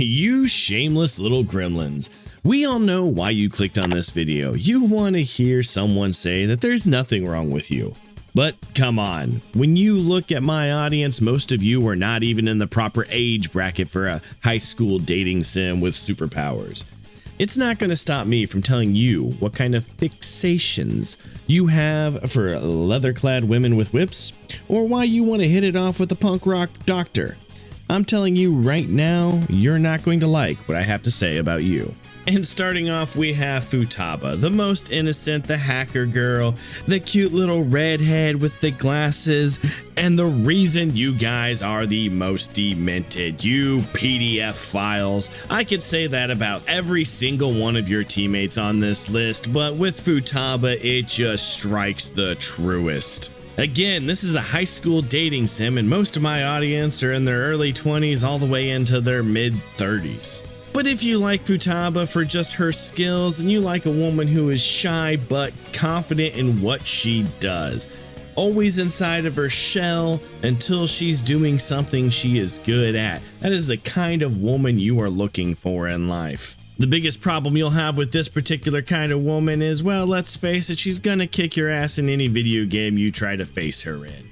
You shameless little gremlins. We all know why you clicked on this video. You want to hear someone say that there's nothing wrong with you. But come on, when you look at my audience, most of you are not even in the proper age bracket for a high school dating sim with superpowers. It's not going to stop me from telling you what kind of fixations you have for leather-clad women with whips, or why you want to hit it off with a punk rock doctor. I'm telling you right now, you're not going to like what I have to say about you. And starting off, we have Futaba, the most innocent, the hacker girl, the cute little redhead with the glasses, and the reason you guys are the most demented, you PDF files. I could say that about every single one of your teammates on this list, but with Futaba, it just strikes the truest. Again, this is a high school dating sim, and most of my audience are in their early 20s all the way into their mid 30s. But if you like Futaba for just her skills, and you like a woman who is shy but confident in what she does, always inside of her shell until she's doing something she is good at, that is the kind of woman you are looking for in life. The biggest problem you'll have with this particular kind of woman is, well, let's face it, she's gonna kick your ass in any video game you try to face her in.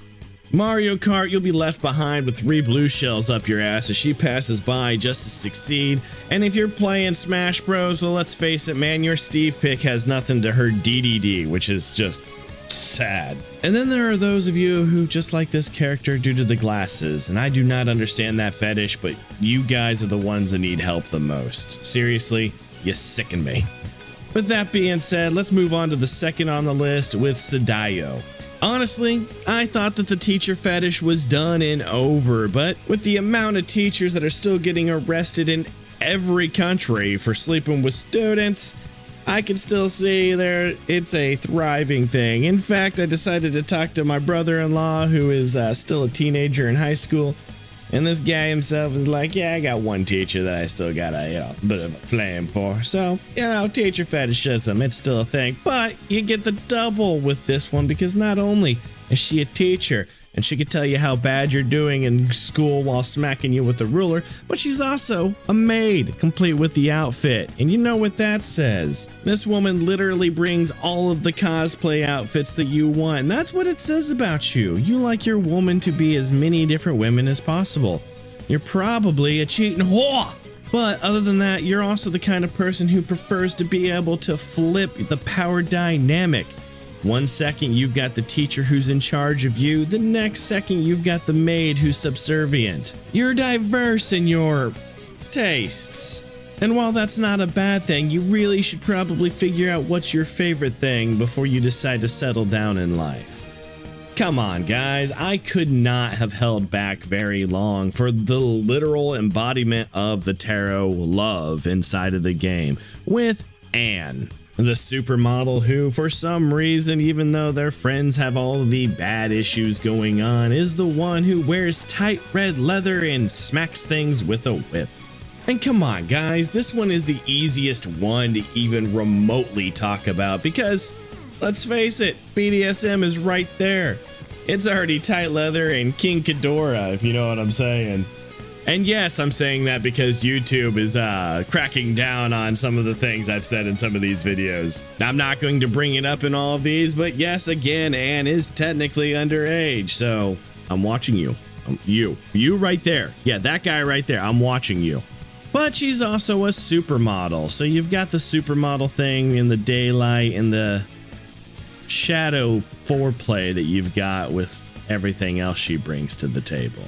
Mario Kart, you'll be left behind with 3 blue shells up your ass as she passes by just to succeed. And if you're playing Smash Bros, well, let's face it, man, your Steve pick has nothing to her DDD, which is just sad. And then there are those of you who just like this character due to the glasses, and I do not understand that fetish, but you guys are the ones that need help the most. Seriously, you sicken me. With that being said, let's move on to the second on the list with Saydo. Honestly, I thought that the teacher fetish was done and over, but with the amount of teachers that are still getting arrested in every country for sleeping with students, I can still see it's a thriving thing. In fact, I decided to talk to my brother-in-law, who is still a teenager in high school, and this guy himself is like, yeah, I got one teacher that I still got a bit of a flame for. So, teacher fetishism, it's still a thing. But you get the double with this one, because not only is she a teacher, and she could tell you how bad you're doing in school while smacking you with the ruler, but she's also a maid, complete with the outfit. And you know what that says. This woman literally brings all of the cosplay outfits that you want, and that's what it says about you. You like your woman to be as many different women as possible. You're probably a cheating whore! But other than that, you're also the kind of person who prefers to be able to flip the power dynamic. 1 second you've got the teacher who's in charge of you, the next second you've got the maid who's subservient. You're diverse in your tastes. And while that's not a bad thing, you really should probably figure out what's your favorite thing before you decide to settle down in life. Come on, guys, I could not have held back very long for the literal embodiment of the tarot love inside of the game with Anne. The supermodel who, for some reason, even though their friends have all the bad issues going on, is the one who wears tight red leather and smacks things with a whip. And come on, guys, this one is the easiest one to even remotely talk about because, let's face it, BDSM is right there. It's already tight leather and King Ghidorah, if you know what I'm saying. And yes, I'm saying that because YouTube is cracking down on some of the things I've said in some of these videos. I'm not going to bring it up in all of these, but yes, again, Anne is technically underage, so I'm watching you. You right there. Yeah, that guy right there, I'm watching you. But she's also a supermodel, so you've got the supermodel thing in the daylight and the shadow foreplay that you've got with everything else she brings to the table.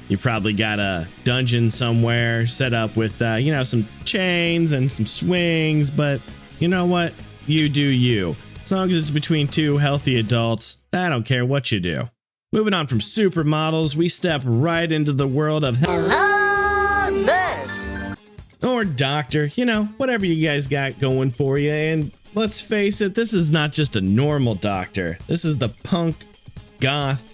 You probably got a dungeon somewhere set up with, some chains and some swings, but you know what? You do you. As long as it's between 2 healthy adults, I don't care what you do. Moving on from supermodels, we step right into the world of nurse or doctor, whatever you guys got going for you. And let's face it, this is not just a normal doctor. This is the punk, goth,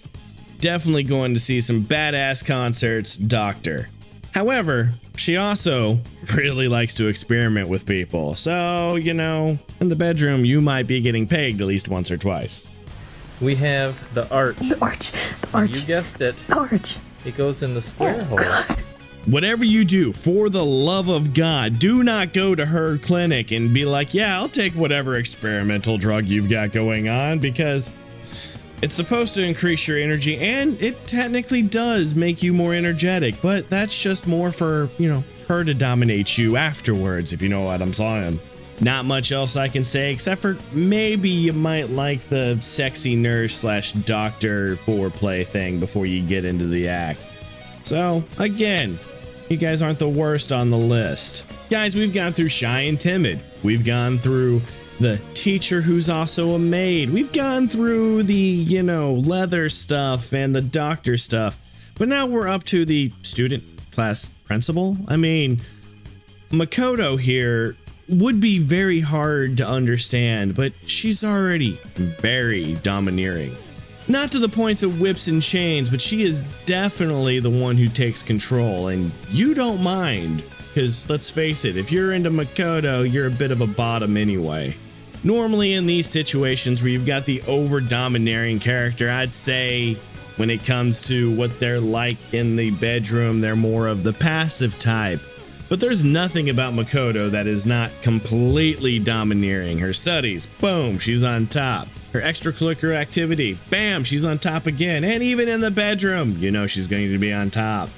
definitely going to see some badass concerts doctor. However, she also really likes to experiment with people. So, in the bedroom, you might be getting pegged at least once or twice. We have the arch. The arch. The arch. You guessed it. The arch. It goes in the square hole. God. Whatever you do, for the love of God, do not go to her clinic and be like, yeah, I'll take whatever experimental drug you've got going on, because it's supposed to increase your energy, and it technically does make you more energetic, but that's just more for, her to dominate you afterwards, if you know what I'm saying. Not much else I can say, except for maybe you might like the sexy nurse / doctor foreplay thing before you get into the act. So, again, you guys aren't the worst on the list. Guys, we've gone through shy and timid. We've gone through the teacher who's also a maid. We've gone through the, leather stuff and the doctor stuff. But now we're up to the student class principal. I mean, Makoto here would be very hard to understand, but she's already very domineering. Not to the points of whips and chains, but she is definitely the one who takes control, and you don't mind, because let's face it, if you're into Makoto, you're a bit of a bottom anyway. Normally in these situations where you've got the over-domineering character, I'd say when it comes to what they're like in the bedroom, they're more of the passive type. But there's nothing about Makoto that is not completely domineering. Her studies, boom, she's on top. Her extracurricular activity, bam, she's on top again. And even in the bedroom, she's going to be on top.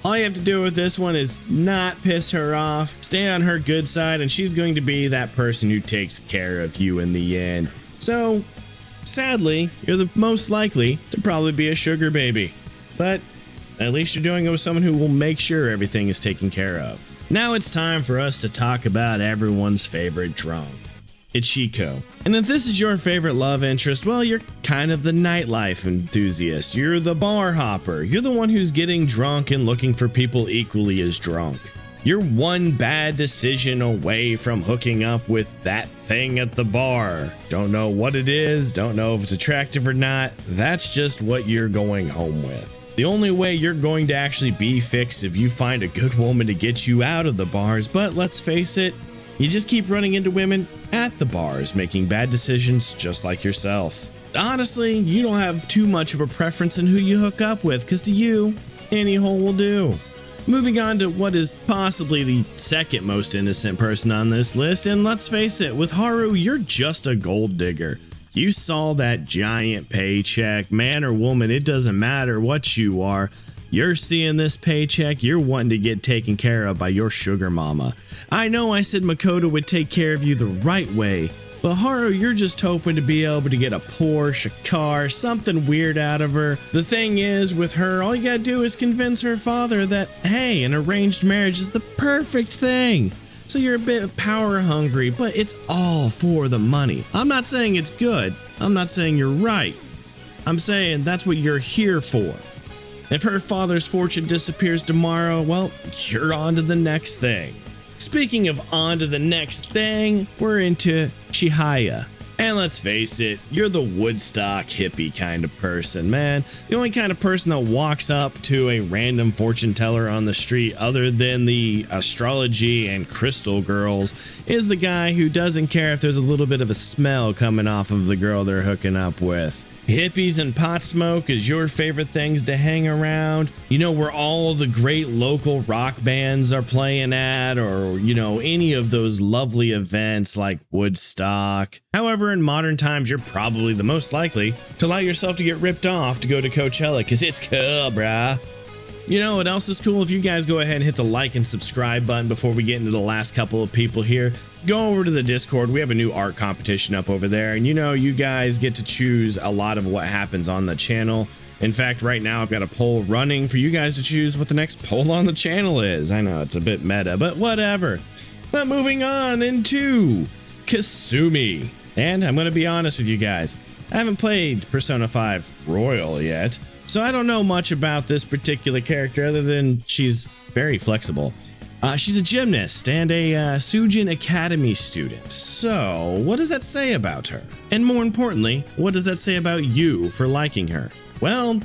All you have to do with this one is not piss her off, stay on her good side, and she's going to be that person who takes care of you in the end. So, sadly, you're the most likely to probably be a sugar baby. But at least you're doing it with someone who will make sure everything is taken care of. Now it's time for us to talk about everyone's favorite drunk, Ichiko. And if this is your favorite love interest, well, you're kind of the nightlife enthusiast. You're the bar hopper. You're the one who's getting drunk and looking for people equally as drunk. You're one bad decision away from hooking up with that thing at the bar. Don't know what it is, don't know if it's attractive or not. That's just what you're going home with. The only way you're going to actually be fixed if you find a good woman to get you out of the bars, but let's face it, you just keep running into women at the bars, making bad decisions just like yourself. Honestly, you don't have too much of a preference in who you hook up with, because to you, any hole will do. Moving on to what is possibly the second most innocent person on this list, and let's face it, with Haru, you're just a gold digger. You saw that giant paycheck, man or woman, it doesn't matter what you are. You're seeing this paycheck, you're wanting to get taken care of by your sugar mama. I know I said Makoto would take care of you the right way, but Haru, you're just hoping to be able to get a Porsche, a car, something weird out of her. The thing is, with her, all you gotta do is convince her father that, hey, an arranged marriage is the perfect thing. So you're a bit power hungry, but it's all for the money. I'm not saying it's good. I'm not saying you're right. I'm saying that's what you're here for. If her father's fortune disappears tomorrow, well, you're on to the next thing. Speaking of on to the next thing, we're into Chihiya. And let's face it, you're the Woodstock hippie kind of person, man. The only kind of person that walks up to a random fortune teller on the street other than the astrology and crystal girls is the guy who doesn't care if there's a little bit of a smell coming off of the girl they're hooking up with. Hippies and pot smoke is your favorite things to hang around. Where all the great local rock bands are playing at, or, any of those lovely events like Woodstock. However, in modern times, you're probably the most likely to allow yourself to get ripped off to go to Coachella, because it's cool, bruh. You know what else is cool? If you guys go ahead and hit the like and subscribe button before we get into the last couple of people here, go over to the Discord. We have a new art competition up over there, and you guys get to choose a lot of what happens on the channel. In fact, right now I've got a poll running for you guys to choose what the next poll on the channel is. I know it's a bit meta, but whatever. But moving on into Kasumi. And I'm going to be honest with you guys, I haven't played Persona 5 Royal yet, so I don't know much about this particular character other than she's very flexible. She's a gymnast and a Sujin Academy student. So what does that say about her? And more importantly, what does that say about you for liking her? Well,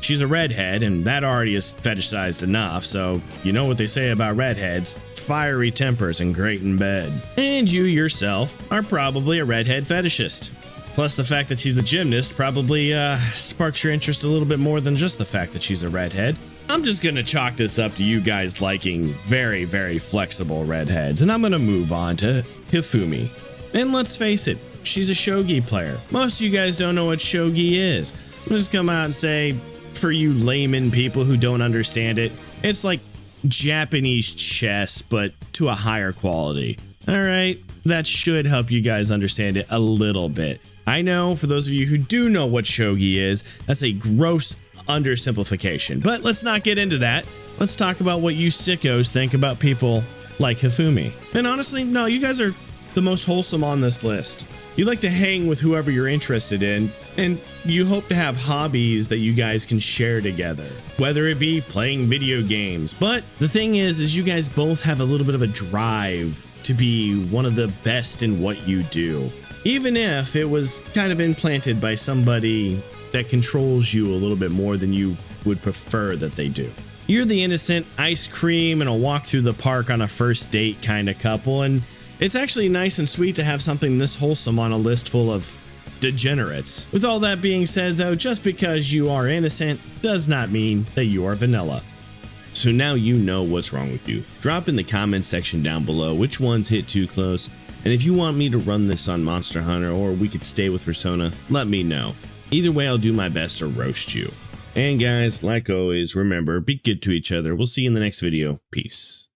she's a redhead, and that already is fetishized enough, so you know what they say about redheads: fiery tempers and great in bed. And you yourself are probably a redhead fetishist. Plus the fact that she's a gymnast probably sparks your interest a little bit more than just the fact that she's a redhead. I'm just gonna chalk this up to you guys liking very, very flexible redheads, and I'm gonna move on to Hifumi. And let's face it, she's a shogi player. Most of you guys don't know what shogi is. I'm just come out and say, for you layman people who don't understand it, it's like Japanese chess, but to a higher quality. Alright, that should help you guys understand it a little bit. I know, for those of you who do know what shogi is, that's a gross undersimplification, but let's not get into that. Let's talk about what you sickos think about people like Hifumi. And honestly, no, you guys are the most wholesome on this list. You like to hang with whoever you're interested in, and you hope to have hobbies that you guys can share together, whether it be playing video games. But the thing is you guys both have a little bit of a drive to be one of the best in what you do, even if it was kind of implanted by somebody that controls you a little bit more than you would prefer that they do. You're the innocent ice cream and a walk through the park on a first date kind of couple, and it's actually nice and sweet to have something this wholesome on a list full of degenerates. With all that being said though, just because you are innocent does not mean that you are vanilla. So now you know what's wrong with you. Drop in the comment section down below which ones hit too close, and if you want me to run this on Monster Hunter or we could stay with Persona, let me know. Either way, I'll do my best to roast you. And guys, like always, remember, be good to each other. We'll see you in the next video. Peace.